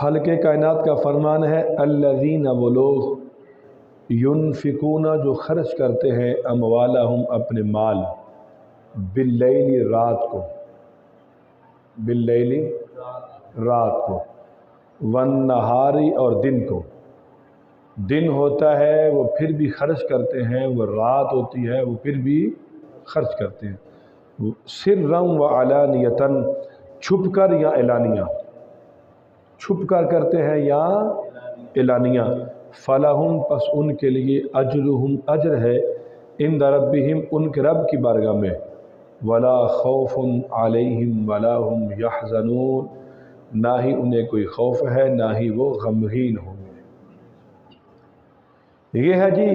خالق کائنات کا فرمان ہے الذین، وہ لوگ ینفقون، جو خرچ کرتے ہیں اموالہم، اپنے مال، باللیل، رات کو، باللیل، رات کو، والنہاری، اور دن کو۔ دن ہوتا ہے وہ پھر بھی خرچ کرتے ہیں، وہ رات ہوتی ہے وہ پھر بھی خرچ کرتے ہیں، سرًا و علانیۃً، چھپ کر یا اعلانیہ، چھپ کر کرتے ہیں یا اعلانیہ۔ فلہم، پس ان کے لیے، اجرہم، اجر ہے، عند ربہم، ان کے رب کی بارگاہ میں، ولا خوف علیہم ولا ہم یحزنون، نہ ہی انہیں کوئی خوف ہے نہ ہی وہ غمگین ہوں گے۔ یہ ہے جی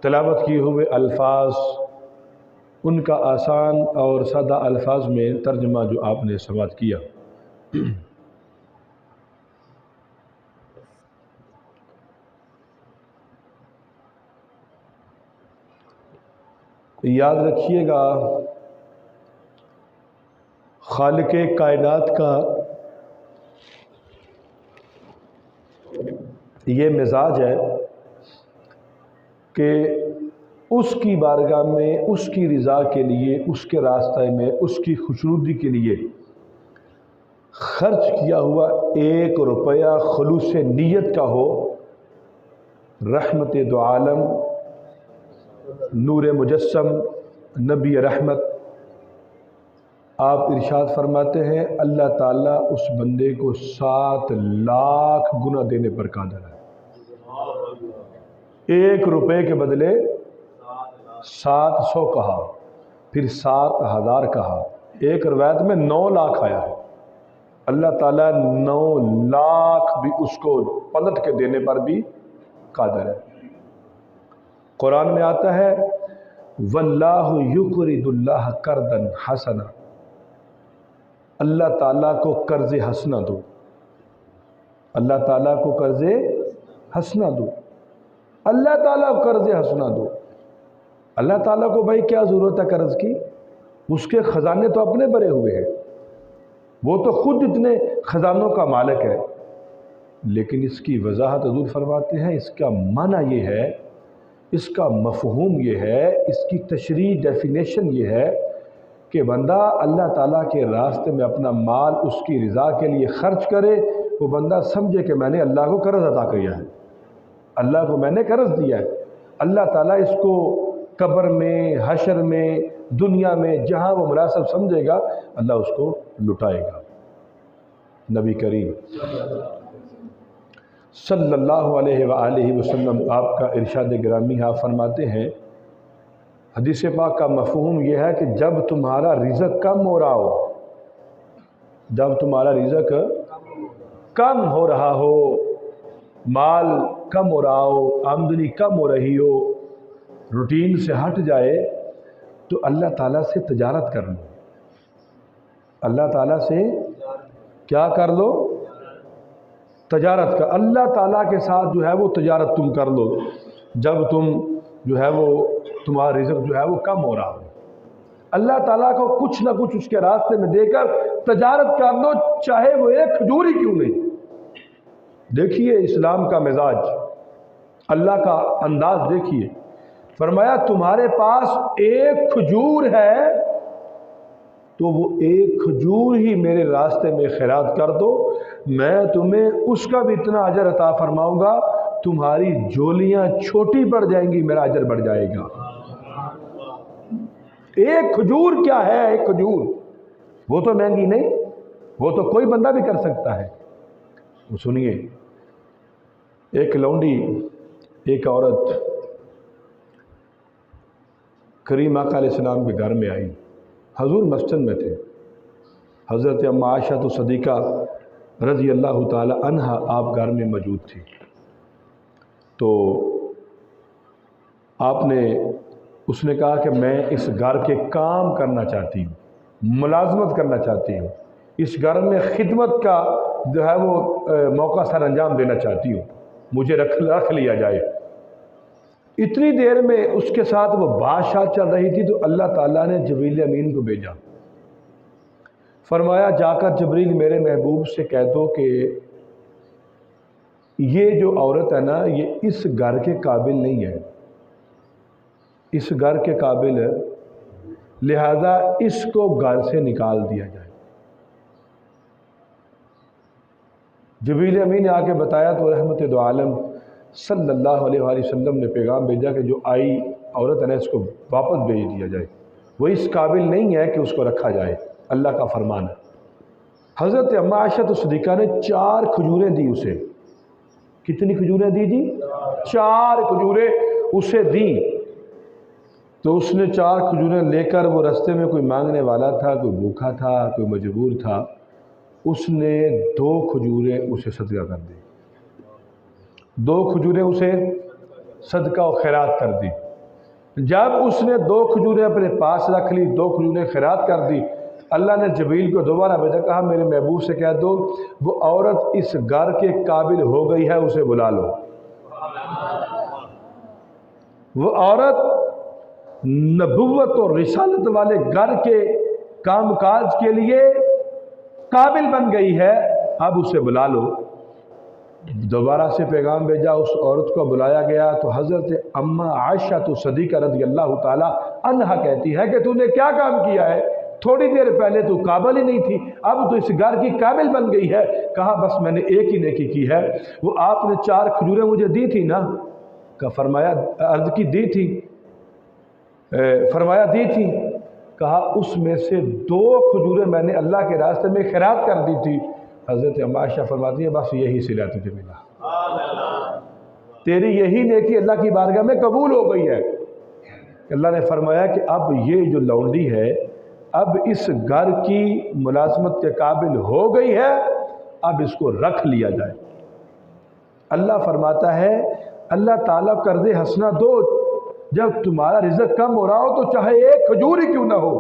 تلاوت کیے ہوئے الفاظ، ان کا آسان اور سادہ الفاظ میں ترجمہ جو آپ نے سماعت کیا۔ یاد رکھیے گا خالق کائنات کا یہ مزاج ہے کہ اس کی بارگاہ میں، اس کی رضا کے لیے، اس کے راستے میں، اس کی خوشنودی کے لیے خرچ کیا ہوا 1 روپیہ خلوص نیت کا ہو، رحمت دو عالم، نور مجسم، نبی رحمت، آپ ارشاد فرماتے ہیں اللہ تعالیٰ اس بندے کو 7 لاکھ گنا دینے پر قادر ہے۔ 1 روپے کے بدلے 700 کہا، پھر 7000 کہا، ایک روایت میں 9 لاکھ آیا ہے۔ اللہ تعالیٰ 9 لاکھ بھی اس کو پلٹ کے دینے پر بھی قادر ہے۔ قرآن میں آتا ہے واللہ یقرض اللہ قرضا حسنا، اللہ تعالیٰ کو قرض حسنہ دو، اللہ تعالیٰ کو قرض حسنہ دو، اللہ تعالیٰ کو قرض حسنہ دو۔ اللہ تعالیٰ کو بھائی کیا ضرورت ہے قرض کی؟ اس کے خزانے تو اپنے بھرے ہوئے ہیں، وہ تو خود اتنے خزانوں کا مالک ہے۔ لیکن اس کی وضاحت حضور فرماتے ہیں، اس کا معنی یہ ہے، اس کا مفہوم یہ ہے، اس کی تشریح ڈیفینیشن یہ ہے کہ بندہ اللہ تعالیٰ کے راستے میں اپنا مال اس کی رضا کے لیے خرچ کرے، وہ بندہ سمجھے کہ میں نے اللہ کو قرض عطا کیا ہے، اللہ کو میں نے قرض دیا ہے۔ اللہ تعالیٰ اس کو قبر میں، حشر میں، دنیا میں جہاں وہ مناسب سمجھے گا اللہ اس کو لٹائے گا۔ نبی کریم صلی اللہ علیہ وآلہ وسلم آپ کا ارشاد گرامی آپ فرماتے ہیں، حدیث پاک کا مفہوم یہ ہے کہ جب تمہارا رزق کم ہو رہا ہو، جب تمہارا رزق کم ہو رہا ہو، مال کم ہو رہا ہو، آمدنی کم ہو رہی ہو، روٹین سے ہٹ جائے، تو اللہ تعالیٰ سے تجارت کر لو، اللہ تعالیٰ سے کیا کر لو؟ تجارت کا، اللہ تعالیٰ کے ساتھ جو ہے وہ تجارت تم کر لو جب تم جو ہے وہ تمہارا رزق جو ہے وہ کم ہو رہا ہو، اللہ تعالیٰ کو کچھ نہ کچھ اس کے راستے میں دے کر تجارت کر لو، چاہے وہ ایک کھجور ہی کیوں نہیں۔ دیکھیے اسلام کا مزاج، اللہ کا انداز دیکھیے، فرمایا تمہارے پاس ایک کھجور ہے تو وہ ایک کھجور ہی میرے راستے میں خیرات کر دو، میں تمہیں اس کا بھی اتنا اجر عطا فرماؤں گا، تمہاری جولیاں چھوٹی پڑ جائیں گی، میرا اجر بڑھ جائے گا۔ ایک کھجور کیا ہے؟ ایک کھجور وہ تو مہنگی نہیں، وہ تو کوئی بندہ بھی کر سکتا ہے۔ وہ سنیے، ایک لونڈی، ایک عورت کریم آقا علیہ السلام کے گھر میں آئی، حضور مسجد میں تھے، حضرت ام عائشہ صدیقہ رضی اللہ تعالی عنہا آپ گھر میں موجود تھی، تو آپ نے اس نے کہا کہ میں اس گھر کے کام کرنا چاہتی ہوں، ملازمت کرنا چاہتی ہوں، اس گھر میں خدمت کا جو ہے وہ موقع سر انجام دینا چاہتی ہوں، مجھے رکھ لیا جائے۔ اتنی دیر میں اس کے ساتھ وہ بادشاہ چل رہی تھی تو اللہ تعالیٰ نے جبریل امین کو بھیجا، فرمایا جا کر جبریل میرے محبوب سے کہہ دو کہ یہ جو عورت ہے نا یہ اس گھر کے قابل نہیں ہے، اس گھر کے قابل ہے، لہذا اس کو گھر سے نکال دیا جائے۔ جبریل امین نے آ کے بتایا تو رحمت دو عالم صلی اللہ علیہ وآلہ وسلم نے پیغام بھیجا کہ جو آئی عورت ہے نا اس کو واپس بھیج دیا جائے، وہ اس قابل نہیں ہے کہ اس کو رکھا جائے، اللہ کا فرمان ہے۔ حضرت اما عائشہ صدیقہ نے 4 کھجوریں دی اسے۔ کتنی کھجوریں دی جی؟ 4 کھجوریں اسے دیں۔ تو اس نے 4 کھجوریں لے کر، وہ رستے میں کوئی مانگنے والا تھا، کوئی بھوکا تھا، کوئی مجبور تھا، اس نے 2 کھجوریں اسے صدقہ کر دی، 2 کھجوریں اسے صدقہ و خیرات کر دی۔ جب اس نے 2 کھجوریں اپنے پاس رکھ لی، 2 کھجوریں خیرات کر دی، اللہ نے جبریل کو دوبارہ بھیجا، کہا میرے محبوب سے کہہ دو وہ عورت اس گھر کے قابل ہو گئی ہے، اسے بلا لو۔ وہ عورت نبوت اور رسالت والے گھر کے کام کاج کے لیے قابل بن گئی ہے، اب اسے بلا لو۔ دوبارہ سے پیغام بھیجا، اس عورت کو بلایا گیا تو حضرت اما عائشہ صدیقہ رضی اللہ تعالی عنہا کہتی ہے کہ تو نے کیا کام کیا ہے؟ تھوڑی دیر پہلے تو قابل ہی نہیں تھی، اب تو اس گھر کی قابل بن گئی ہے۔ کہا بس میں نے ایک ہی نیکی کی ہے، وہ آپ نے 4 کھجوریں مجھے دی تھی نا؟ کہ فرمایا عرض کی دی تھی، فرمایا دی تھی۔ کہا اس میں سے 2 کھجوریں میں نے اللہ کے راستے میں خیرات کر دی تھی۔ حضرت اما عائشہ فرماتی ہے بس یہی صلہ تجھے ملا، تیری یہی نیکی اللہ کی بارگاہ میں قبول ہو گئی ہے۔ اللہ نے فرمایا کہ اب یہ جو لونڈی ہے اب اس گھر کی ملازمت کے قابل ہو گئی ہے، اب اس کو رکھ لیا جائے۔ اللہ فرماتا ہے اللہ تعالیٰ قرض حسنہ دو، جب تمہارا رزق کم ہو رہا ہو تو چاہے 1 کھجور ہی کیوں نہ ہو،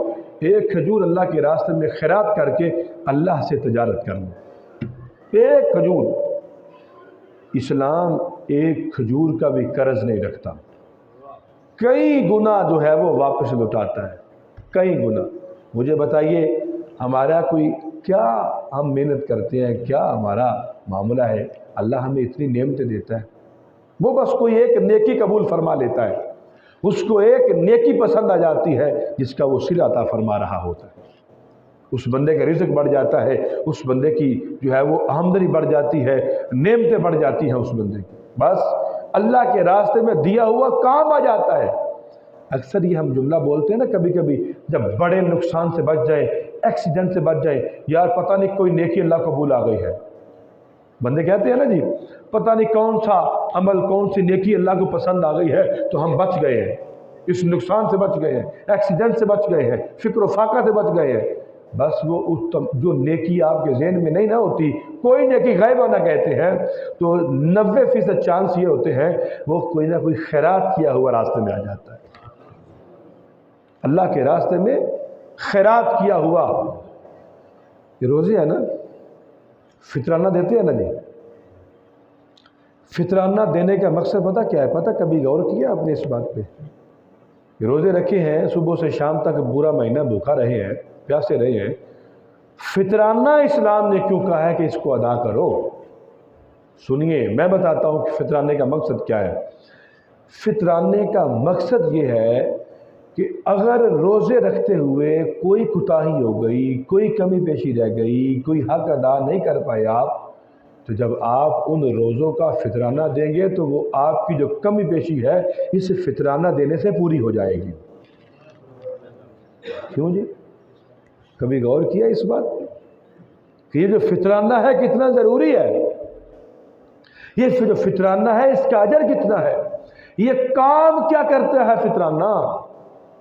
1 کھجور اللہ کے راستے میں خیرات کر کے اللہ سے تجارت کر لو۔ 1 کھجور۔ اسلام 1 کھجور کا بھی قرض نہیں رکھتا، کئی گنا جو ہے وہ واپس لوٹاتا ہے، کئی گنا۔ مجھے بتائیے ہمارا کوئی کیا ہم محنت کرتے ہیں، کیا ہمارا معاملہ ہے؟ اللہ ہمیں اتنی نعمتیں دیتا ہے، وہ بس کوئی ایک نیکی قبول فرما لیتا ہے، اس کو ایک نیکی پسند آ جاتی ہے جس کا وہ صلہ عطا فرما رہا ہوتا ہے، اس بندے کا رزق بڑھ جاتا ہے، اس بندے کی جو ہے وہ آمدنی بڑھ جاتی ہے، نعمتیں بڑھ جاتی ہیں اس بندے کی، بس اللہ کے راستے میں دیا ہوا کام آ جاتا ہے۔ اکثر یہ ہم جملہ بولتے ہیں نا کبھی کبھی، جب بڑے نقصان سے بچ جائے، ایکسیڈنٹ سے بچ جائے، یار پتہ نہیں کوئی نیکی اللہ قبول آ گئی ہے۔ بندے کہتے ہیں نا جی پتہ نہیں کون سا عمل، کون سی نیکی اللہ کو پسند آ گئی ہے تو ہم بچ گئے ہیں، اس نقصان سے بچ گئے ہیں، ایکسیڈنٹ سے بچ گئے ہیں، فکر و فاقہ سے بچ گئے ہیں۔ بس وہ جو نیکی آپ کے ذہن میں نہیں نہ ہوتی، کوئی نیکی غائب ہونا کہتے ہیں، تو 90% چانس یہ ہوتے ہیں وہ کوئی نہ کوئی خیرات کیا ہوا راستے میں آ جاتا ہے، اللہ کے راستے میں خیرات کیا ہوا۔ یہ روزے ہے نا، فطرانہ دیتے ہیں نا جی، فطرانہ دینے کا مقصد پتہ کیا ہے؟ پتہ کبھی غور کیا آپ نے اس بات پہ؟ یہ روزے رکھے ہیں، صبح سے شام تک پورا مہینہ بھوکا رہے ہیں، پیاسے رہے ہیں، فطرانہ اسلام نے کیوں کہا ہے کہ اس کو ادا کرو؟ سنیے میں بتاتا ہوں کہ فطرانے کا مقصد کیا ہے۔ فطرانے کا مقصد یہ ہے کہ اگر روزے رکھتے ہوئے کوئی کوتاہی ہو گئی، کوئی کمی بیشی رہ گئی، کوئی حق ادا نہیں کر پائے آپ، تو جب آپ ان روزوں کا فطرانہ دیں گے تو وہ آپ کی جو کمی بیشی ہے اس فطرانہ دینے سے پوری ہو جائے گی۔ کیوں جی؟ کبھی غور کیا اس بات کہ یہ جو فطرانہ ہے کتنا ضروری ہے؟ یہ جو فطرانہ ہے اس کا اجر کتنا ہے؟ یہ کام کیا کرتا ہے فطرانہ؟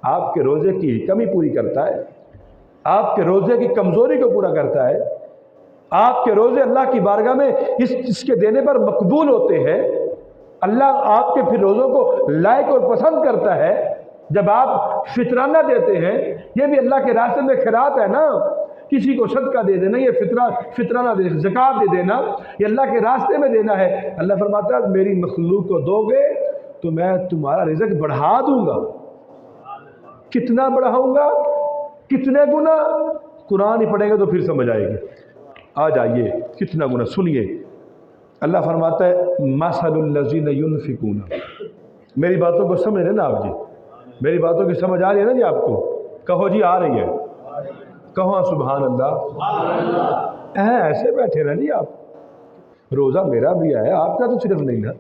آپ کے روزے کی کمی پوری کرتا ہے، آپ کے روزے کی کمزوری کو پورا کرتا ہے، آپ کے روزے اللہ کی بارگاہ میں اس کے دینے پر مقبول ہوتے ہیں، اللہ آپ کے پھر روزوں کو لائق اور پسند کرتا ہے جب آپ فطرانہ دیتے ہیں۔ یہ بھی اللہ کے راستے میں خیرات ہے نا، کسی کو صدقہ دے دینا، یہ فطرانہ دے، زکوٰۃ دے دینا، یہ اللہ کے راستے میں دینا ہے۔ اللہ فرماتا ہے میری مخلوق کو دو گے تو میں تمہارا رزق بڑھا دوں گا۔ کتنا بڑھاؤں گا؟ کتنے گنا؟ قرآن ہی پڑھیں گے تو پھر سمجھ آئے گی۔ آ جائیے کتنا گنا سنیے۔ اللہ فرماتا ہے مثل الذین ینفقون، میری باتوں کو سمجھ رہے نا آپ جی، میری باتوں کی سمجھ آ رہی ہے نا جی آپ کو؟ کہو جی آ رہی ہے، کہو سبحان اللہ۔ ایسے بیٹھے نا جی آپ، روزہ میرا بھی ہے، آپ کا تو صرف نہیں نا،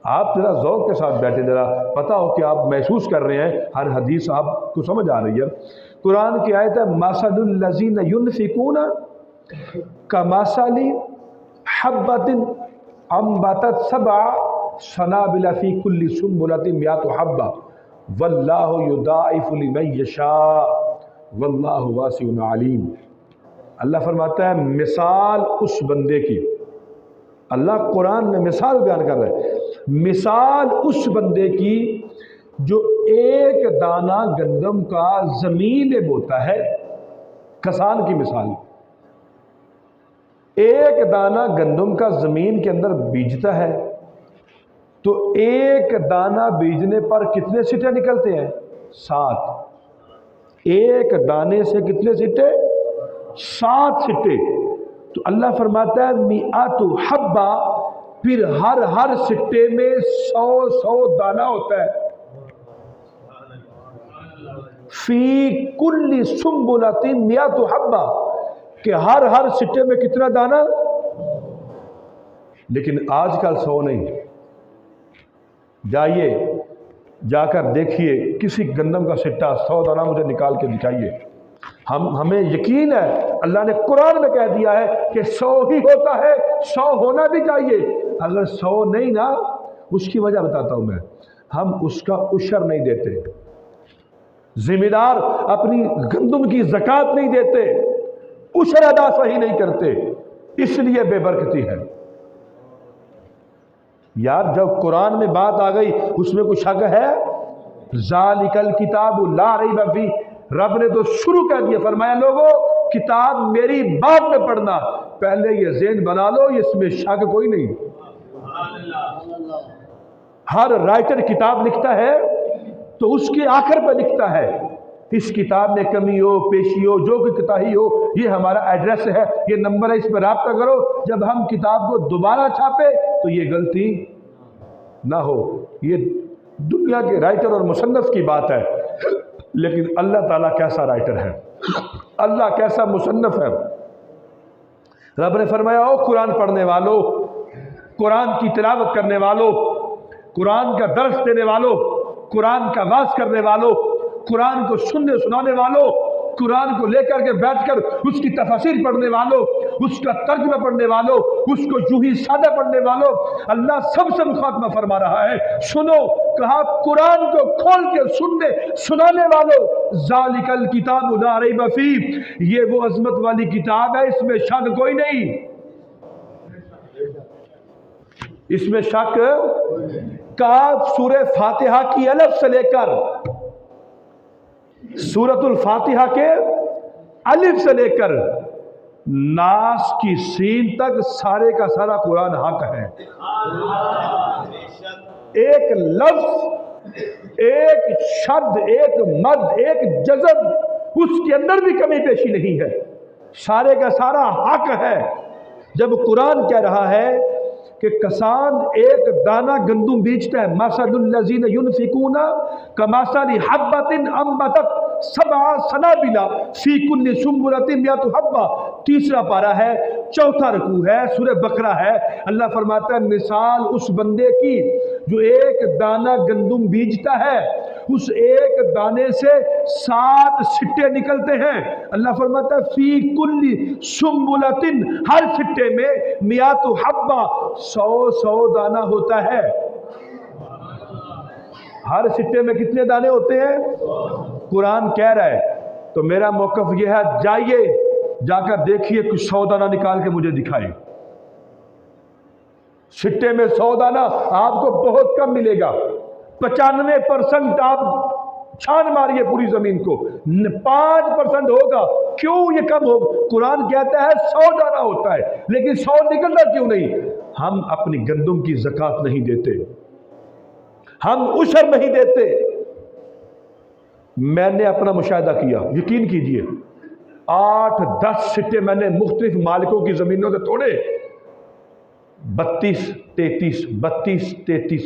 آپ ذرا ذوق کے ساتھ بیٹھے، ذرا پتہ ہو کہ آپ محسوس کر رہے ہیں، ہر حدیث آپ کو سمجھ آ رہی ہے۔ قرآن کی آیت ہے مثل الذین ینفقون کمثل حبۃ انبتت سبع سنابل فی کل سنبلۃ مئۃ حبۃ واللہ یضاعف لمن یشاء واللہ واسع علیم۔ اللہ فرماتا ہے مثال اس بندے کی، اللہ قرآن میں مثال بیان کر رہا ہے، مثال اس بندے کی جو ایک دانہ گندم کا زمین میں بوتا ہے، کسان کی مثال، ایک دانہ گندم کا زمین کے اندر بیجتا ہے تو ایک دانہ بیجنے پر کتنے سٹے نکلتے ہیں؟ 7۔ ایک دانے سے کتنے سٹے؟ 7 سٹے۔ تو اللہ فرماتا ہے مئۃ حبہ، پھر ہر سٹے میں 100 دانہ ہوتا ہے، فی کل سنبلۃ مئۃ حبہ، کہ ہر سٹے میں کتنا دانہ؟ لیکن آج کل 100 نہیں۔ جائیے جا کر دیکھیے کسی گندم کا سٹہ 100 دانہ مجھے نکال کے دکھائیے۔ ہمیں یقین ہے اللہ نے قرآن میں کہہ دیا ہے کہ 100 ہی ہوتا ہے، 100 ہونا بھی چاہیے۔ اگر 100 نہیں نا، اس کی وجہ بتاتا ہوں میں، ہم اس کا عشر نہیں دیتے، ذمہ دار اپنی گندم کی زکوٰۃ نہیں دیتے، عشر ادا صحیح نہیں کرتے، اس لیے بے برکتی ہے۔ یار جب قرآن میں بات آ گئی اس میں کوئی شک ہے؟ ذالک الکتاب لا ریب فیہ، رب نے تو شروع کر دیا، فرمایا لوگوں کتاب میری بعد میں پڑھنا، پہلے یہ ذہن بنا لو اس میں شک کوئی نہیں۔ ہر رائٹر کتاب لکھتا ہے تو اس کے آخر پہ لکھتا ہے اس کتاب میں کمی ہو، پیشی ہو، جو کوئی کوتاہی ہو، یہ ہمارا ایڈریس ہے، یہ نمبر ہے، اس پہ رابطہ کرو۔ جب ہم کتاب کو دوبارہ چھاپے تو یہ غلطی نہ ہو۔ یہ دنیا کے رائٹر اور مصنف کی بات ہے، لیکن اللہ تعالیٰ کیسا رائٹر ہے، اللہ کیسا مصنف ہے۔ رب نے فرمایا او قرآن پڑھنے والو، قرآن کی تلاوت کرنے والو، قرآن کا درس دینے والو، قرآن کا واعظ کرنے والو، قرآن کو سننے سنانے والو، قرآن کو لے کر کے بیٹھ کر اس کی تفاسیر پڑھنے والو، اس کا ترجمہ پڑھنے والو، اس کو یوں ہی سادہ پڑھنے والو، اللہ سب سے مخاطبہ فرما رہا ہے، سنو، کہا قرآن کو کھول کے سننے سنانے والو، ذالک الکتاب لا ریب فیہ، یہ وہ عظمت والی کتاب ہے، اس میں شک کوئی نہیں، اس میں شک۔ کہا سورہ فاتحہ کی الف سے لے کر سورۃ الفاتحہ کے الف سے لے کر ناس کی سین تک سارے کا سارا قرآن حق ہے۔ ایک لفظ، ایک شد، ایک مد، ایک جزم، اس کے اندر بھی کمی پیشی نہیں ہے، سارے کا سارا حق ہے۔ جب قرآن کہہ رہا ہے کہ کسان ایک دانہ گندم بیچتا ہے، مثل الذین ینفقون کمثل حبۃ انبتت سبع سنابل فی کل سنبلۃ مئۃ حبۃ، تیسرا پارہ ہے، چوتھا رکوع ہے، سورہ بقرہ ہے۔ اللہ فرماتا ہے مثال اس بندے کی جو ایک دانہ گندم بیجتا ہے، اس ایک دانے سے 7 سٹے نکلتے ہیں۔ اللہ فرماتا ہے فی کل سنبلۃ، ہر سٹے میں مئۃ حبہ، 100 دانہ ہوتا ہے۔ ہر سٹے میں کتنے دانے ہوتے ہیں؟ قرآن کہہ رہا ہے۔ تو میرا موقف یہ ہے، جائیے جا کر دیکھیے کچھ 100 دانہ نکال کے مجھے دکھائے۔ سٹے میں 100 دانہ آپ کو بہت کم ملے گا، 95% آپ چھان ماریے پوری زمین کو، 5% ہوگا۔ کیوں یہ کم ہو؟ قرآن کہتا ہے 100 دانہ ہوتا ہے، لیکن 100 نکلتا کیوں نہیں؟ ہم اپنی گندم کی زکوٰۃ نہیں دیتے، ہم عشر نہیں دیتے۔ میں نے اپنا مشاہدہ کیا، یقین کیجئے 8-10 سٹے میں نے مختلف مالکوں کی زمینوں سے توڑے، 32 33 32 33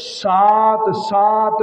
7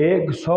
100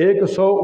100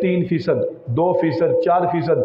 3%, 2%, 4%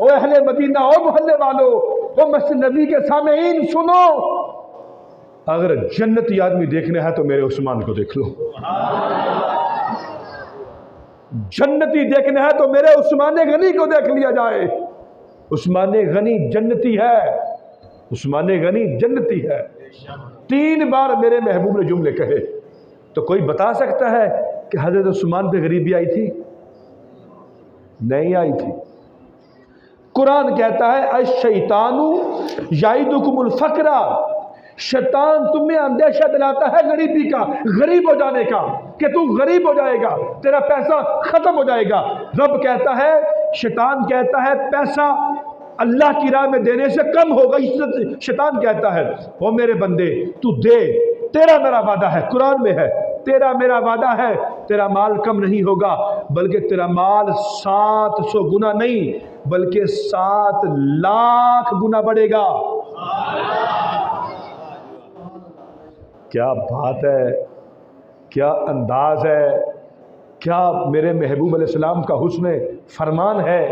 او اہل مدینہ، او محلے والو، او مسجد نبی کے سامعین سنو، اگر جنتی آدمی دیکھنا ہے تو میرے عثمان کو دیکھ لو، جنتی دیکھنا ہے تو میرے عثمان غنی کو دیکھ لیا جائے۔ عثمان غنی جنتی ہے، عثمان غنی جنتی ہے۔ 3 بار میرے محبوب نے جملے کہے۔ تو کوئی بتا سکتا ہے کہ حضرت عثمان پہ غریبی آئی تھی؟ نہیں آئی تھی۔ قرآن کہتا ہے الشیطان یعدکم الفقر، شیطان تمہیں اندیشہ دلاتا ہے غریبی کا، غریب ہو جانے کا، کہ تو غریب ہو جائے گا، تیرا پیسہ ختم ہو جائے گا۔ رب کہتا ہے، شیطان کہتا ہے پیسہ اللہ کی راہ میں دینے سے کم ہوگا۔ شیطان کہتا ہے وہ میرے بندے تو دے، تیرا میرا وعدہ ہے، قرآن میں ہے، تیرا میرا وعدہ ہے، تیرا مال کم نہیں ہوگا، بلکہ تیرا مال 700 گنا نہیں بلکہ 7 لاکھ گنا بڑھے گا۔ کیا بات ہے، کیا انداز ہے، کیا میرے محبوب علیہ السلام کا حسن فرمان ہے۔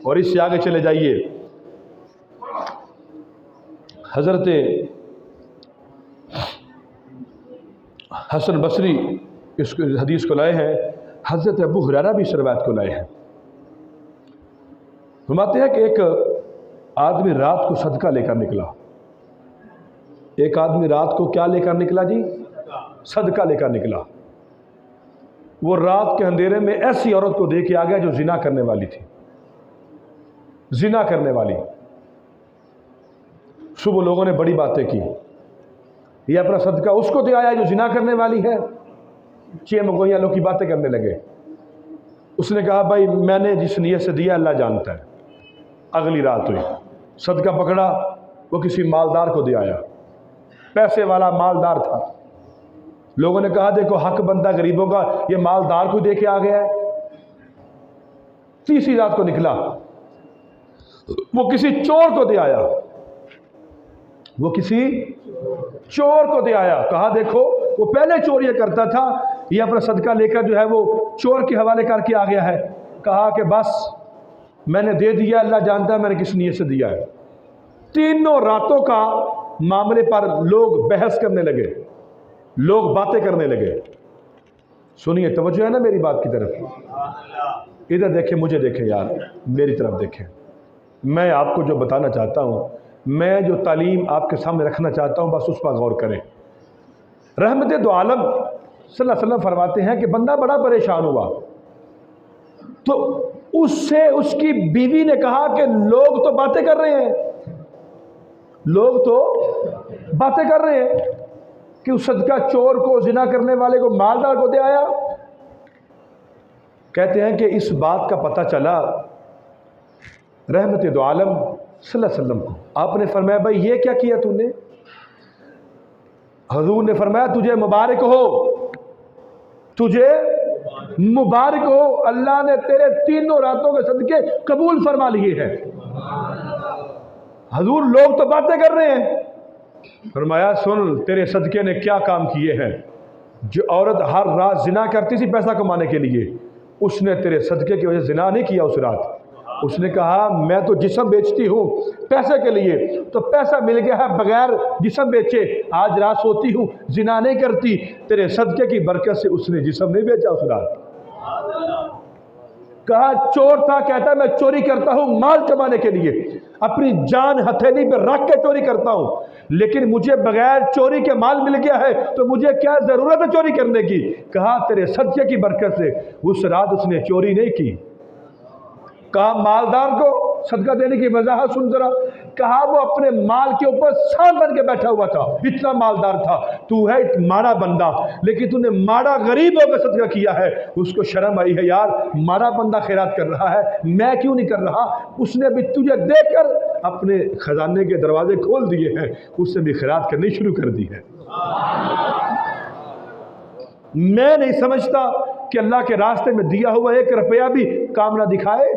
اور اس سے آگے چلے جائیے، حضرت حسن بصری اس حدیث کو لائے ہیں، حضرت ابو ہریرہ بھی اس روایت کو لائے ہیں۔ فرماتے ہیں کہ ایک آدمی رات کو صدقہ لے کر نکلا۔ ایک آدمی رات کو کیا لے کر نکلا جی؟ صدقہ لے کر نکلا۔ وہ رات کے اندھیرے میں ایسی عورت کو دیکھ کے آ گیا جو زنا کرنے والی تھی، زنا کرنے والی۔ صبح لوگوں نے بڑی باتیں کی، یہ اپنا صدقہ اس کو دے آیا جو زنا کرنے والی ہے۔ چھ مگویاں لوگ کی باتیں کرنے لگے۔ اس نے کہا بھائی میں نے جس نیت سے دیا اللہ جانتا ہے۔ اگلی رات ہوئی، صدقہ پکڑا، وہ کسی مالدار کو دے آیا، پیسے والا مالدار تھا۔ لوگوں نے کہا دیکھو حق بندہ غریبوں کا، یہ مالدار کو دے کے آ گیا ہے۔ تیسری رات کو نکلا، وہ کسی چور کو دے آیا، وہ کسی چور کو دے آیا۔ کہا دیکھو وہ پہلے چور یہ کرتا تھا، یہ اپنا صدقہ لے کر جو ہے وہ چور کے حوالے کر کے آ گیا ہے۔ کہا کہ بس میں نے دے دیا، اللہ جانتا ہے میں نے کس نیت سے دیا ہے۔ تینوں راتوں کا معاملے پر لوگ بحث کرنے لگے، لوگ باتیں کرنے لگے۔ سنیے، توجہ ہے نا میری بات کی طرف؟ ادھر دیکھیں، مجھے دیکھیں یار، میری طرف دیکھیں۔ میں آپ کو جو بتانا چاہتا ہوں، میں جو تعلیم آپ کے سامنے رکھنا چاہتا ہوں، بس اس پر غور کریں۔ رحمت دو عالم صلی اللہ علیہ وسلم فرماتے ہیں کہ بندہ بڑا پریشان ہوا، تو اس سے اس کی بیوی نے کہا کہ لوگ تو باتیں کر رہے ہیں، لوگ تو باتیں کر رہے ہیں کہ اس صدقہ چور کو، زنا کرنے والے کو، مالدار کو دے آیا۔ کہتے ہیں کہ اس بات کا پتہ چلا رحمت دو عالم صلی اللہ علیہ وسلم کو۔ آپ نے فرمایا بھائی یہ کیا کیا تو نے؟ حضور نے فرمایا تجھے مبارک ہو، تجھے مبارک ہو، اللہ نے تیرے تینوں راتوں کے صدقے قبول فرما لیے ہیں۔ حضور لوگ تو باتیں کر رہے ہیں، فرمایا سن تیرے صدقے نے کیا کام کیے ہیں۔ جو عورت ہر رات زنا کرتی تھی پیسہ کمانے کے لیے، اس نے تیرے صدقے کی وجہ سے زنا نہیں کیا اس رات۔ اس نے کہا میں تو جسم بیچتی ہوں پیسے کے لیے، تو پیسہ مل گیا ہے بغیر جسم بیچے، آج رات سوتی ہوں، زنا نہیں کرتی، تیرے صدقے کی برکت سے اس نے جسم نہیں بیچا اس رات۔ کہا چور تھا، کہتا میں چوری کرتا ہوں مال کمانے کے لیے، اپنی جان ہتھیلی پہ رکھ کے چوری کرتا ہوں، لیکن مجھے بغیر چوری کے مال مل گیا ہے تو مجھے کیا ضرورت ہے چوری کرنے کی۔ کہا تیرے صدقے کی برکت سے اس رات اس نے چوری نہیں کی۔ کہا مالدار کو صدقہ دینے کی وضاحت سن ذرا۔ کہا وہ اپنے مال کے اوپر سانپ بن کے بیٹھا ہوا تھا، اتنا مالدار تھا۔ تو ہے ایک ماڑا بندہ، لیکن تو نے ماڑا غریب ہو کر صدقہ کیا ہے۔ اس کو شرم آئی ہے، یار ماڑا بندہ خیرات کر رہا ہے، میں کیوں نہیں کر رہا؟ اس نے بھی تجھے دیکھ کر اپنے خزانے کے دروازے کھول دیے ہیں، اس نے بھی خیرات کرنی شروع کر دی ہے۔ میں نہیں سمجھتا کہ اللہ کے راستے میں دیا ہوا 1 روپیہ بھی کام نہ دکھائے۔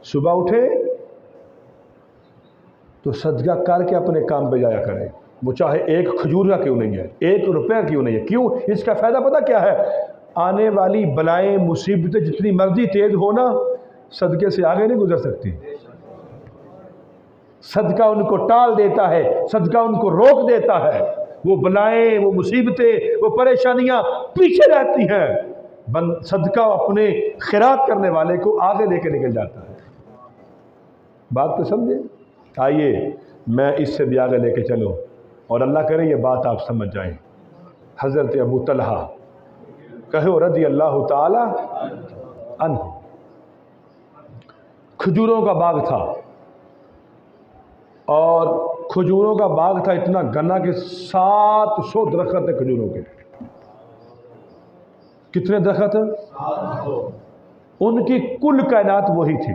صبح اٹھے تو صدقہ کر کے اپنے کام پہ جایا کریں، وہ چاہے 1 کھجور کا کیوں نہیں ہے، 1 روپیہ کیوں نہیں ہے۔ کیوں؟ اس کا فائدہ پتہ کیا ہے؟ آنے والی بلائیں مصیبتیں جتنی مرضی تیز ہونا، صدقے سے آگے نہیں گزر سکتی. صدقہ ان کو ٹال دیتا ہے، صدقہ ان کو روک دیتا ہے. وہ بلائیں، وہ مصیبتیں، وہ پریشانیاں پیچھے رہتی ہیں. صدقہ اپنے خیرات کرنے والے کو آگے لے کے نکل جاتا ہے. بات تو سمجھے؟ آئیے میں اس سے بھی آگے لے کے چلو اور اللہ کرے یہ بات آپ سمجھ جائیں. حضرت ابو طلحہ کہو رضی اللہ تعالی عنہ، کھجوروں کا باغ تھا، اور کھجوروں کا باغ تھا اتنا گنا کہ 700 درخت تھے کھجوروں کے. کتنے درخت؟ ان کی کل کائنات وہی تھی.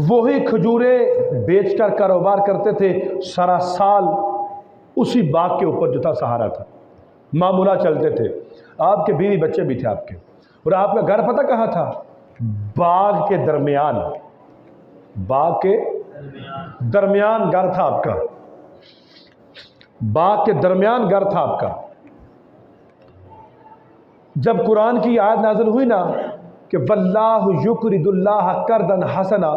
وہی کھجوریں بیچ کر کاروبار کرتے تھے. سارا سال اسی باغ کے اوپر جو تھا سہارا تھا، معاملہ چلتے تھے. آپ کے بیوی بچے بھی تھے آپ کے، اور آپ کا گھر پتہ کہاں تھا؟ باغ کے درمیان. باغ کے درمیان گھر تھا آپ کا. باغ کے درمیان گھر تھا آپ کا. جب قرآن کی آیت نازل ہوئی نا کہ واللہ یقرض اللہ قرضا حسنا،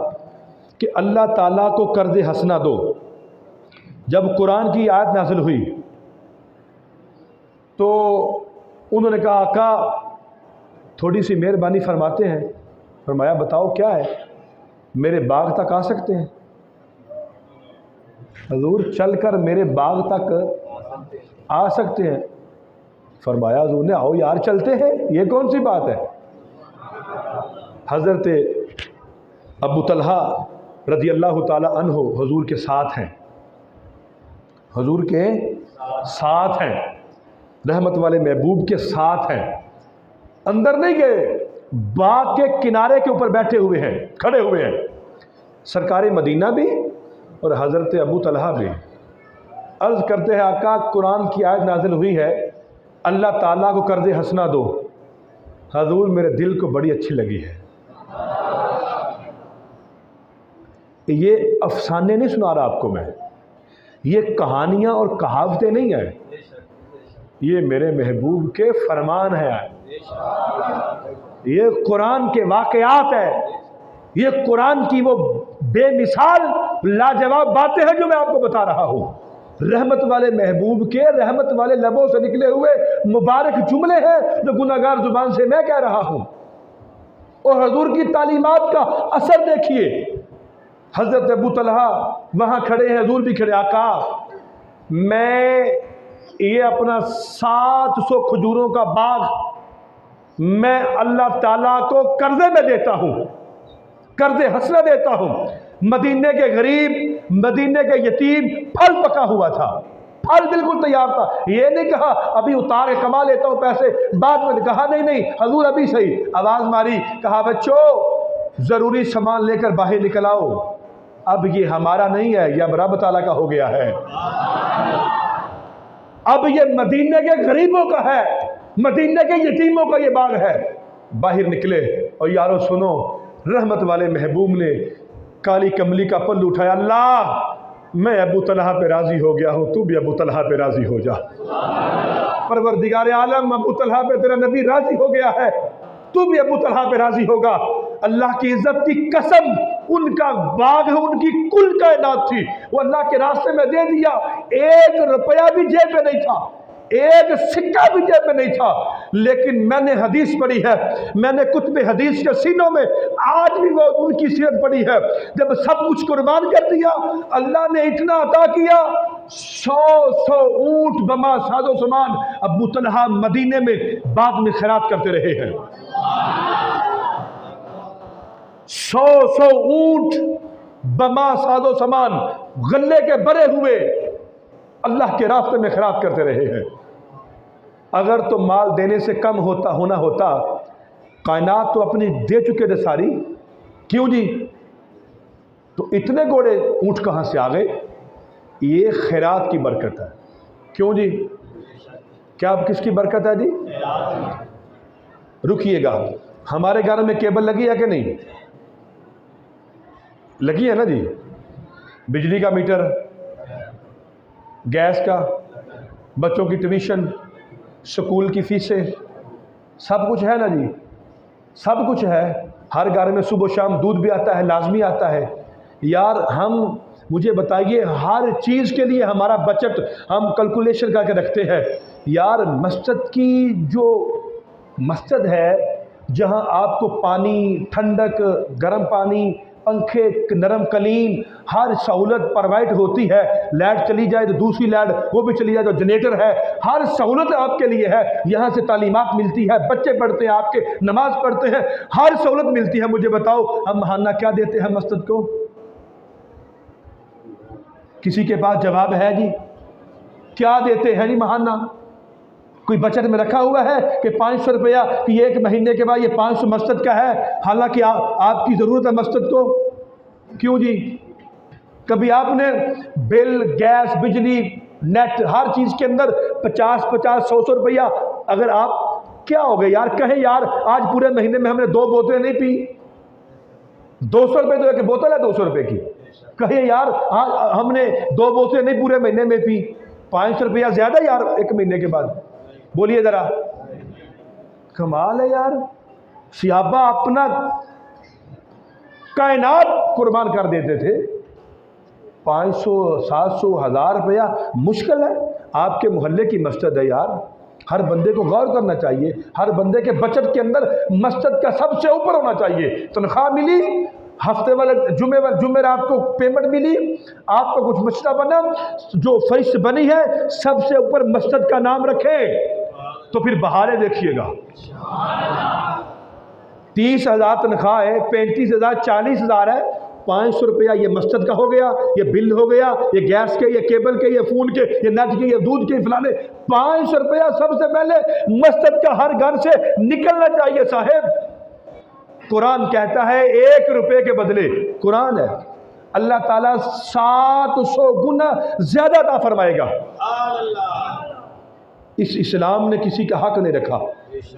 کہ اللہ تعالیٰ کو قرض حسنہ دو، جب قرآن کی آیت نازل ہوئی تو انہوں نے کہا آقا تھوڑی سی مہربانی فرماتے ہیں. فرمایا بتاؤ کیا ہے؟ میرے باغ تک آ سکتے ہیں؟ حضور چل کر میرے باغ تک آ سکتے ہیں؟ فرمایا حضور نے آؤ یار چلتے ہیں، یہ کون سی بات ہے. حضرت ابو طلحہ رضی اللہ تعالی عنہ حضور کے ساتھ ہیں، حضور کے ساتھ ہیں، رحمت والے محبوب کے ساتھ ہیں. اندر نہیں گئے، باغ کے کنارے کے اوپر بیٹھے ہوئے ہیں، کھڑے ہوئے ہیں. سرکار مدینہ بھی اور حضرت ابو طلحہ بھی. عرض کرتے ہیں آقا قرآن کی آیت نازل ہوئی ہے اللہ تعالیٰ کو قرض حسنہ دو. حضور میرے دل کو بڑی اچھی لگی ہے. یہ افسانے نہیں سنا رہا آپ کو میں، یہ کہانیاں اور کہاوتیں نہیں ہیں، یہ میرے محبوب کے فرمان ہیں. یہ قرآن کے واقعات ہے، یہ قرآن کی وہ بے مثال لاجواب باتیں ہیں جو میں آپ کو بتا رہا ہوں. رحمت والے محبوب کے رحمت والے لبوں سے نکلے ہوئے مبارک جملے ہیں جو گناہگار زبان سے میں کہہ رہا ہوں. اور حضور کی تعلیمات کا اثر دیکھیے. حضرت ابو طلحہ وہاں کھڑے ہیں، حضور بھی کھڑے. آقا میں یہ اپنا 700 کھجوروں کا باغ میں اللہ تعالیٰ کو قرضے میں دیتا ہوں، قرض حسنہ دیتا ہوں. مدینے کے غریب، مدینے کے یتیم، پھل پکا ہوا تھا، پھل بالکل تیار تھا. یہ نہیں کہا ابھی اتار کے کما لیتا ہوں پیسے بعد میں، کہا نہیں حضور ابھی صحیح. آواز ماری، کہا بچوں ضروری سامان لے کر باہر نکل آؤ، اب یہ ہمارا نہیں ہے، یہ اب رب تعالیٰ کا ہو گیا ہے. اب یہ مدینے کے غریبوں کا ہے، مدینے کے یتیموں کا یہ باغ ہے. باہر نکلے اور یارو سنو، رحمت والے محبوب نے کالی کملی کا پل اٹھایا. اللہ میں ابو طلحہ پہ راضی ہو گیا ہوں، تو بھی ابو طلحہ پہ راضی ہو جا. پروردگار عالم ابو طلحہ پہ تیرا نبی راضی ہو گیا ہے، تو بھی ابو طلحہ پہ راضی ہوگا. اللہ کی عزت کی قسم ان کا باغ ہے، ان کی کل کائنات تھی، وہ اللہ کے راستے میں دے دیا. 1 روپیہ بھی جیب میں نہیں تھا، 1 سکہ بھی جیب میں نہیں تھا. لیکن میں نے حدیث پڑھی ہے، میں نے کتب حدیث کے سینوں میں آج بھی وہ ان کی سیرت پڑھی ہے. جب سب کچھ قربان کر دیا اللہ نے اتنا عطا کیا، 100 اونٹ بما ساز و سامان ابو طلحہ مدینے میں باغ میں خیرات کرتے رہے ہیں. 100 اونٹ بما ساز و سامان غلے کے بھرے ہوئے اللہ کے راستے میں خیرات کرتے رہے ہیں. اگر تو مال دینے سے کم ہونا ہوتا، کائنات تو اپنی دے چکے تھے ساری، کیوں جی؟ تو اتنے گھوڑے اونٹ کہاں سے آ گئے؟ یہ خیرات کی برکت ہے. کیوں جی؟ کیا اب کس کی برکت ہے جی؟ رکیے گا، ہمارے گھر میں کیبل لگی ہے کہ نہیں لگی ہے نا جی؟ بجلی کا میٹر، گیس کا، بچوں کی ٹیوشن، سکول کی فیسیں، سب کچھ ہے نا جی؟ سب کچھ ہے. ہر گھر میں صبح و شام دودھ بھی آتا ہے، لازمی آتا ہے یار. مجھے بتائیے ہر چیز کے لیے ہمارا بجٹ ہم کیلکولیشن کر کے رکھتے ہیں یار. مسجد کی جو مسجد ہے جہاں آپ کو پانی، ٹھنڈک، گرم پانی، پنکھے، نرم قلین، ہر سہولت پروائڈ ہوتی ہے. لائٹ چلی جائے تو دوسری لائٹ وہ بھی چلی جائے تو جنریٹر ہے، ہر سہولت آپ کے لیے ہے. یہاں سے تعلیمات ملتی ہے، بچے پڑھتے ہیں آپ کے، نماز پڑھتے ہیں، ہر سہولت ملتی ہے. مجھے بتاؤ ہم ماہانہ کیا دیتے ہیں مسجد کو؟ کسی کے پاس جواب ہے جی؟ کیا دیتے ہیں جی ماہانہ؟ کوئی بچت میں رکھا ہوا ہے کہ 500 روپیہ کہ ایک مہینے کے بعد یہ 500 مسجد کا ہے، حالانکہ آپ کی ضرورت ہے مسجد کو؟ کیوں جی؟ کبھی آپ نے بل، گیس، بجلی، نیٹ، ہر چیز کے اندر 50 100 روپیہ اگر آپ کیا ہو گئے یار؟ کہیں یار آج پورے مہینے میں ہم نے 2 بوتلیں نہیں پی، 200 روپے تو ایک بوتل ہے 200 روپے کی. کہیں یار آج ہم نے 2 بوتلیں نہیں پورے مہینے میں پی، 500 روپیہ زیادہ یار ایک مہینے کے بعد. بولیے ذرا، کمال ہے یار. صحابہ اپنا کائنات قربان کر دیتے تھے. 500 700 1000 روپیہ مشکل ہے. آپ کے محلے کی مسجد ہے یار، ہر بندے کو غور کرنا چاہیے. ہر بندے کے بچت کے اندر مسجد کا سب سے اوپر ہونا چاہیے. تنخواہ ملی، ہفتے والے جمعے رات کو پیمنٹ ملی، آپ کو کچھ مسئلہ بنا، جو فیس بنی ہے سب سے اوپر مسجد کا نام رکھیں تو پھر بہارے دیکھیے گا. 30,000 تنخواہ ہے، 35,000 40,000 ہے، 500 روپیہ یہ مسجد کا ہو گیا، یہ بل ہو گیا، یہ گیس کے، یہ کیبل کے، یہ فون کے، یہ نیٹ کے، یہ دودھ کے، فلانے. 500 روپیہ سب سے پہلے مسجد کا ہر گھر سے نکلنا چاہیے صاحب. قرآن کہتا ہے 1 روپے کے بدلے، قرآن ہے، اللہ تعالیٰ 700 گنا زیادہ عطا فرمائے گا. اس اسلام نے کسی کا حق نہیں رکھا.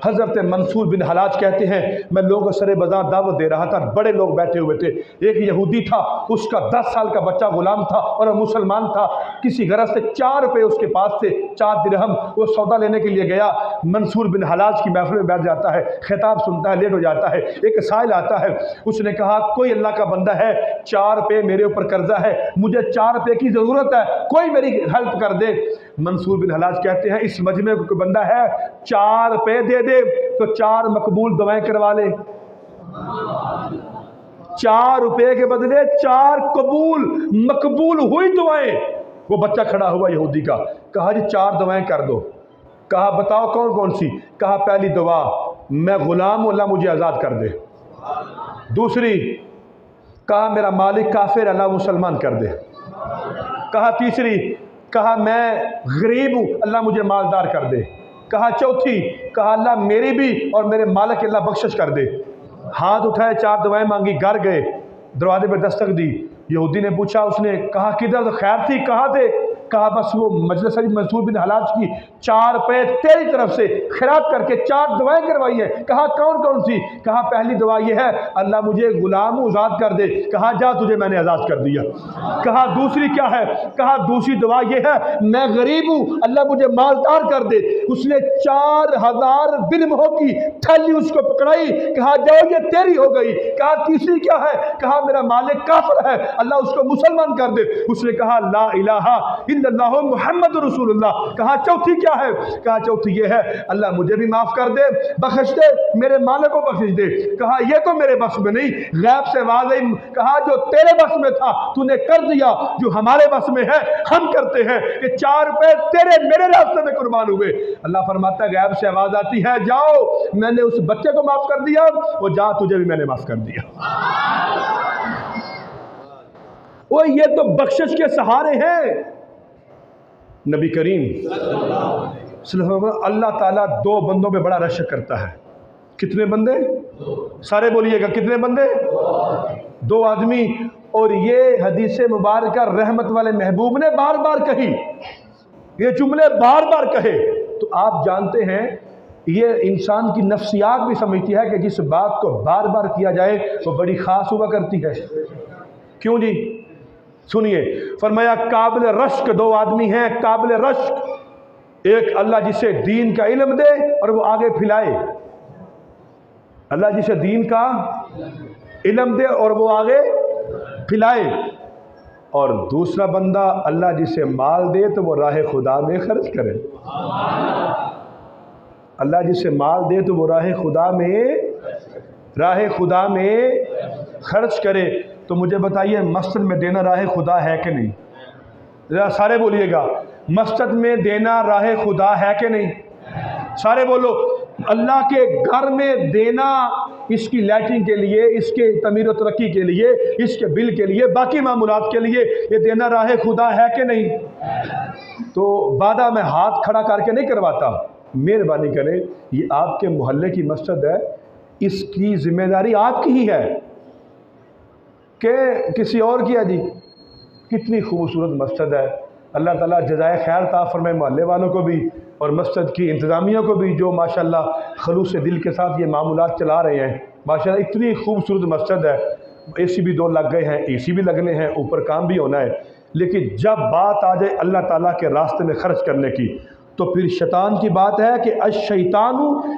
حضرت منصور بن حلاج کہتے ہیں میں لوگوں کو سر بازار دعوت دے رہا تھا، بڑے لوگ بیٹھے ہوئے تھے. ایک یہودی تھا، اس کا 10 سال کا بچہ غلام تھا اور وہ مسلمان تھا. کسی غرض سے 4 روپے اس کے پاس تھے، 4 درہم. وہ سودا لینے کے لیے گیا. منصور بن حلاج کی محفل میں بیٹھ جاتا ہے، خطاب سنتا ہے، لیٹ ہو جاتا ہے. ایک سائل آتا ہے، اس نے کہا کوئی اللہ کا بندہ ہے، 4 روپے میرے اوپر قرضہ ہے، مجھے 4 روپے کی ضرورت ہے، کوئی میری ہیلپ کر دے. منصور بن حلاج کہتے ہیں اس مجمع کو کوئی بندہ ہے 4 روپے دے دے تو 4 مقبول دعائیں کروا لے. 4 روپے کے بدلے 4 مقبول ہوئی دعائیں. وہ بچہ کھڑا ہوا یہودی کا، کہا جی 4 دعائیں کر دو. کہا بتاؤ کون کون سی؟ کہا پہلی دعا میں غلام ہوں، اللہ مجھے آزاد کر دے. دوسری کہا میرا مالک کافر، اللہ مسلمان کر دے. کہا تیسری، کہا میں غریب ہوں، اللہ مجھے مالدار کر دے. کہا چوتھی، کہا اللہ میری بھی اور میرے مالک اللہ بخشش کر دے. ہاتھ اٹھائے، 4 دعائیں مانگی، گھر گئے، دروازے پہ دستک دی. یہودی نے پوچھا، اس نے کہا کدھر خیر تھی، کہاں تھے؟ کہا بس وہ مجلس منصور بن حلاج کی 4 روپے تیری طرف سے خیرات کر کے 4 دعائیں کروائی ہیں. کہا کون کون سی؟ کہا پہلی دعا یہ ہے اللہ مجھے غلام آزاد کر دے. کہا جا تجھے میں نے آزاد کر دیا. کہا دوسری کیا ہے؟ کہا دوسری دعا یہ ہے میں غریب ہوں، اللہ مجھے مالدار کر دے. اس نے 4000 درہموں کی تھیلی اس کو پکڑائی، کہا جاؤ یہ تیری ہو گئی. کہا تیسری کیا ہے؟ کہا میرا مالک کافر ہے، اللہ اس کو مسلمان کر دے. اس نے کہا لا الہ الا اللہ محمد رسول اللہ. کہا چوتھی کیا ہے؟ کہا چوتھی یہ ہے اللہ مجھے بھی معاف کر دے، بخش دے، میرے مالک کو بخش دے. کہا یہ تو میرے بس میں نہیں، غیب سے واضح. کہا جو تیرے بس میں تھا تو نے کر دیا، جو ہمارے بس میں ہے ہم کرتے ہیں کہ 4 روپے تیرے میرے راستے میں قربان ہوئے. اللہ فرماتا ہے غیب سے آواز آتی ہے جاؤ میں نے اس بچے کو معاف کر دیا، وہ جا تجھے بھی میں نے معاف کر دیا. وہ یہ تو بخشش کے سہارے ہیں. نبی کریم صلی اللہ علیہ وسلم اللہ تعالیٰ 2 بندوں پہ بڑا رشک کرتا ہے. کتنے بندے؟ سارے بولیے گا کتنے بندے؟ 2 آدمی. اور یہ حدیث مبارکہ رحمت والے محبوب نے بار بار کہی، یہ جملے بار بار کہے. تو آپ جانتے ہیں یہ انسان کی نفسیات بھی سمجھتی ہے کہ جس بات کو بار بار کیا جائے وہ بڑی خاص ہوا کرتی ہے. کیوں جی؟ سنیے، فرمایا قابل رشک 2 آدمی ہیں، قابل رشک. ایک اللہ جسے دین کا علم دے اور وہ آگے پھیلائے. اللہ جسے دین کا علم دے اور وہ آگے پھیلائے، اور دوسرا بندہ اللہ جسے مال دے تو وہ راہ خدا میں خرچ کرے۔ اللہ جسے مال دے تو وہ راہ خدا میں خرچ کرے۔ تو مجھے بتائیے مسجد میں دینا راہ خدا ہے کہ نہیں؟ ذرا سارے بولیے گا، مسجد میں دینا راہ خدا ہے کہ نہیں؟ سارے بولو۔ اللہ کے گھر میں دینا، اس کی لائٹنگ کے لیے، اس کے تعمیر و ترقی کے لیے، اس کے بل کے لیے، باقی معمولات کے لیے، یہ دینا راہ خدا ہے کہ نہیں؟ تو وعدہ میں ہاتھ کھڑا کر کے نہیں کرواتا، مہربانی کریں، یہ آپ کے محلے کی مسجد ہے، اس کی ذمہ داری آپ کی ہی ہے کہ کسی اور کی ہے؟ جی کتنی خوبصورت مسجد ہے، اللہ تعالیٰ جزائے خیر عطا فرمائے محلے والوں کو بھی اور مسجد کی انتظامیہ کو بھی، جو ماشاءاللہ خلوص دل کے ساتھ یہ معمولات چلا رہے ہیں۔ ماشاءاللہ اتنی خوبصورت مسجد ہے، اے سی بھی 2 لگ گئے ہیں، اے سی بھی لگنے ہیں، اوپر کام بھی ہونا ہے، لیکن جب بات آ جائے اللہ تعالیٰ کے راستے میں خرچ کرنے کی تو پھر شیطان کی بات ہے کہ الشیطان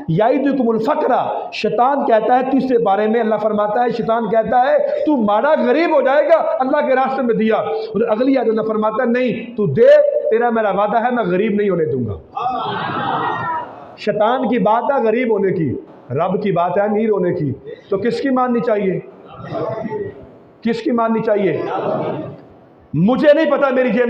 یعدکم الفقر، شیطان کہتا ہے تیسرے بارے میں، اللہ فرماتا ہے شیطان کہتا ہے تو ماڑا غریب ہو جائے گا اللہ کے راستے میں دیا، اور اگلی آیت اللہ فرماتا ہے نہیں تو دے، تیرا میرا وعدہ ہے میں غریب نہیں ہونے دوں گا۔ شیطان کی بات ہے غریب ہونے کی، رب کی بات ہے امیر ہونے کی، تو کس کی ماننی چاہیے؟ کس کی ماننی چاہیے؟ مجھے نہیں پتا میری جیب